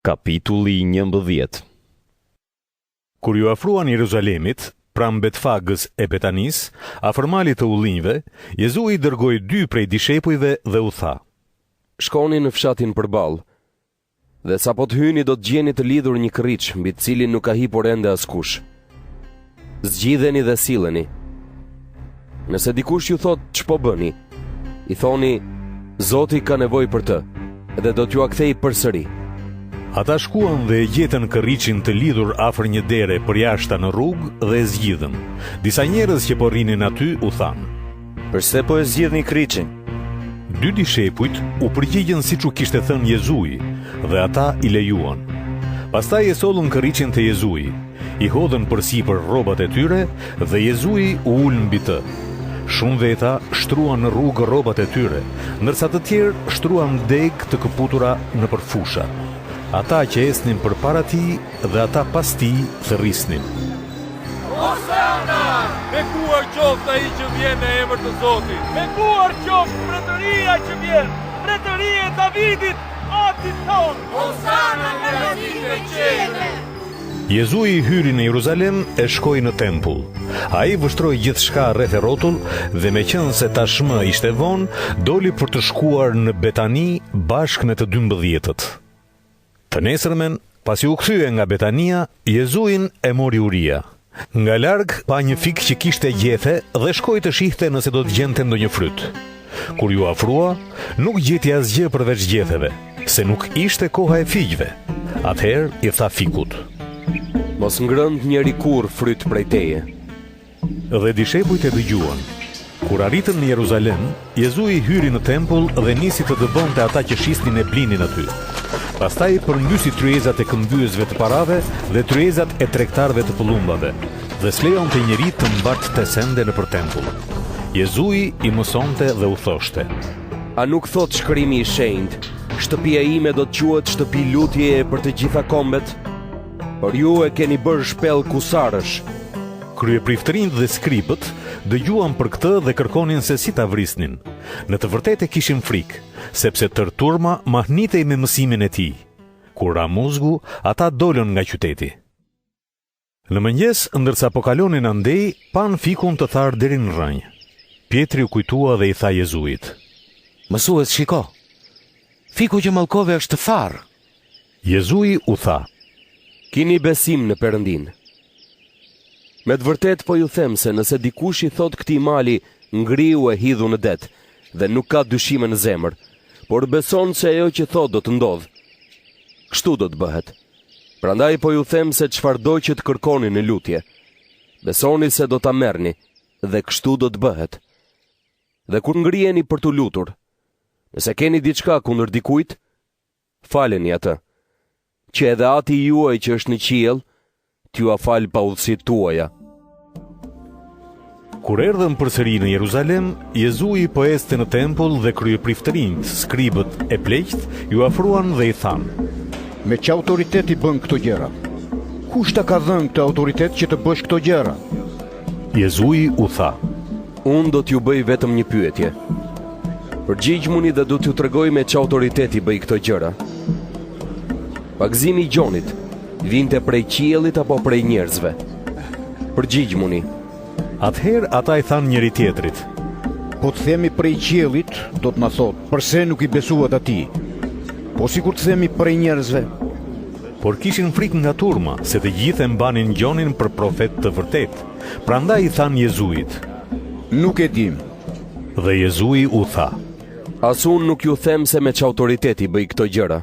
Kapitulli 11. Kur ju afruan Jeruzalemit, pranë Betfagës e Betanis, afër malit të ullinjve, Jezu i dërgoi 2 prej dishepujve dhe u tha: Shkoni në fshatin përballë, dhe sapo të hyni do të gjeni të lidhur një kërriç mbi të cilin nuk ka hipur ende askush. Zgjidheni dhe silleni. Nëse dikush ju thot ç'po bëni, i thoni: Zoti ka nevojë për të, dhe do t'ju akthej përsëri. Ata shkuan dhe e gjetën kërriçin të lidhur afër një dere përjashta në rrugë dhe e zgjidhën. Disa njerëz që po rrinin aty u thanë: Përse po e zgjidhni kërriçin? 2 dishepujt u përgjigjën siç u kishte thënë Jezui, dhe ata i lejuan. Pastaj e sollën kërriçin te Jezui, i hodhën përsipër rrobat e tyre dhe Jezui u ul mbi të. Shumë veta shtruan në rrugë rrobat e tyre, ndërsa të tjerë shtruan deg të këputura nëpër fusha. Ata që esnin përpara tij dhe ata pas tij thërrisnin: Hosana! Bekuar qoftë ai që vjen në emër të Zotit. Bekuar qoftë mbretëria që vjen, mbretëria e Davidit, atit ton. Hosana në rrethinat e qiellit. Jezui hyri në Jeruzalem e shkoi në tempull. Ai vështroi gjithçka rreth e rrotull dhe meqense tashmë ishte vonë, doli për të shkuar në Betani bashkë me të 12-tët. Të nesërmen, pasi u kthye nga Betania, Jezuin e mori uria. Nga larg pa një fik që kishte gjethe dhe shkoi të shihte nëse do të gjente ndonjë fryt. Kur ju afrua, nuk gjeti asgjë përveç gjetheve, se nuk ishte koha e figjve. Atëherë i tha fikut: Mos ngrënd njeri kur fryt prej teje. Dhe dishepujt e dëgjuan. Kur arritën në Jeruzalem, Jezui hyri në tempull dhe nisi të dëbonte ata që shisnin e blinin aty. Pastaj përmbysi tryezat e këmbyesve të parave dhe tryezat e tregtarëve të pëllumbave, dhe s'lejonte njeri të mbarte sende nëpër tempull. Jezui i mësonte dhe u thoshte: A nuk thot shkrimi i shenjtë, shtëpia ime do të quhet shtëpi lutjeje për të gjitha kombet? Por ju e keni bërë shpellë kusarësh. Kryepriftërinjtë dhe skripët dëgjuan për këtë dhe kërkonin se si ta vrisnin. Në të vërtetë kishin frikë, sepse tërë turma mahnitej me mësimin e tij. Kur ra muzgu, ata dolën nga qyteti. Në mëngjes, ndërsa po kalonin andej, pan fikun të tharë deri në rrënjë. Pietri u kujtua dhe i tha Jezuit: Mësues, shiko, fiku që mallkove është të tharë. Jezui u tha: Kini besim në Perëndin. Me të vërtet po ju them se nëse dikush i thot këtij mali, ngrihu e hidhu në det, dhe nuk ka dyshime në zemër, por beson se ajo që thot do të ndodh, kështu do të bëhet. Prandaj po ju them se çfarëdo që të kërkoni në lutje, besoni se do ta merrni, dhe kështu do të bëhet. Dhe kur ngriheni për të lutur, nëse keni diçka kundër dikujt, faleni atë, që edhe ati juaj që është në qiell t'ju afal pa udhësitë tuaja. Kur erdhën përsëri në Jeruzalem, Jezui po ecte në tempull dhe kryepriftërinjtë, skribët e pleqt ju afruan dhe i thanë: Me që autoritet i bën këto gjëra? Kush ta ka dhënë këtë autoritet që të bësh këto gjëra? Jezui u tha: Unë do t'ju bëj vetëm një pyetje. Përgjigjmuni dhe do t'ju tregoj me që autoritet i bëj këto gjëra. Pagëzimi i Gjonit vinte prej qiellit apo prej njerëzve? Përgjigjmuni. Atëherë ata i thanë njëri tjetrit: Po të themi prej qiellit, do të na thotë, përse nuk i besuat atij? Po sikur të themi prej njerëzve? Por kishin frikë nga turma, se të gjithë e mbanin Gjonin për profet të vërtet. Prandaj i thanë Jezuit: Nuk e dim. Dhe Jezui u tha: As unë nuk ju them se me që autoriteti bëj këto gjëra.